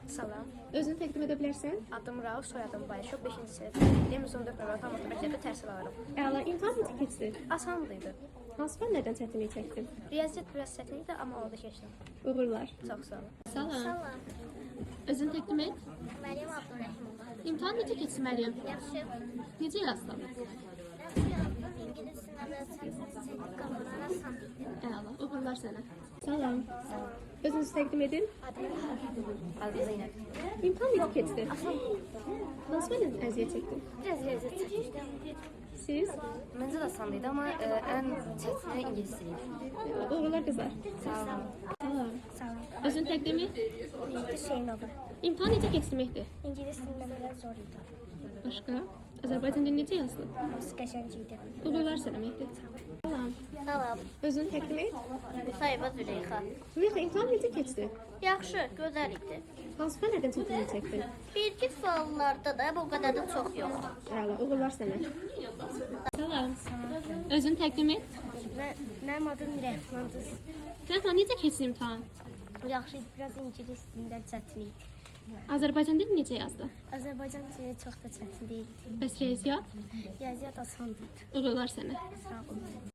Salam. Özünü təqdim edə bilərsən? Adım Rauf, soyadım Bayışov. 5-ci sinifdəyəm. Son 4 nömrə tam orta məktəbdə təhsil alırım. Əla, imtahan necə keçdi? Asanlıydı. Hansı fənlərdən çətinlik çəkdin? Riyaziyyat biraz çətin idi, amma orada keçdim. Uğurlar. Çox sağ olun. Salam. Özünü təqdim et. Məryəm Abdurrəhimova. İmtahan necə keçdi Məryəm? Yaxşı. Necə yazdın? Yaxşı yazdım. İngilis sınavı çəkdik, qalanlar asan idi. Əla, uğurlar sənə. Salam. Özünüzü təqdim edin. Adım Zeynəb. İmtahan necə keçdi? Hansı fənlərdən əziyyət çəkdin? Biraz riyaziyyat çətin. Siz? Məncə də asanlıydı, amma ən çətini ingilis diliydi. Uğurlar qızlar. Sağ olun. Salam. Salam. Özünü təqdim et. Hüseynova. İmtahan necə keçdi Mehdi? İngilis dilində biraz zor idi. Başqa? Azərbaycan dilini necə yazdın? Hamısı qəşəng idi. Uğurlar sənə Mehdi. Salam. Salam. Özünü təqdim et. Müsahibə Züleyxa. Züleyxa, imtahan necə keçdi? Yaxşı, gözəl idi. Hansı fənlərdən çətinlik çəkdin? Bir-iki suallarda da bu qədər də çox yox. Əla, uğurlar sənə. Salam. Özünü təqdim et. Mənim adım Rəhmandır. Züleyxa, necə keçdi imtahan? Yaxşı, biraz ingilis dilindən çətin idi. Azərbaycan dilini necə yazdın? Azərbaycan dili çox da çətin deyildi. Bəs riyaziyyat? Riyaziyyat asandı. Uğurlar sənə. Sağ olun.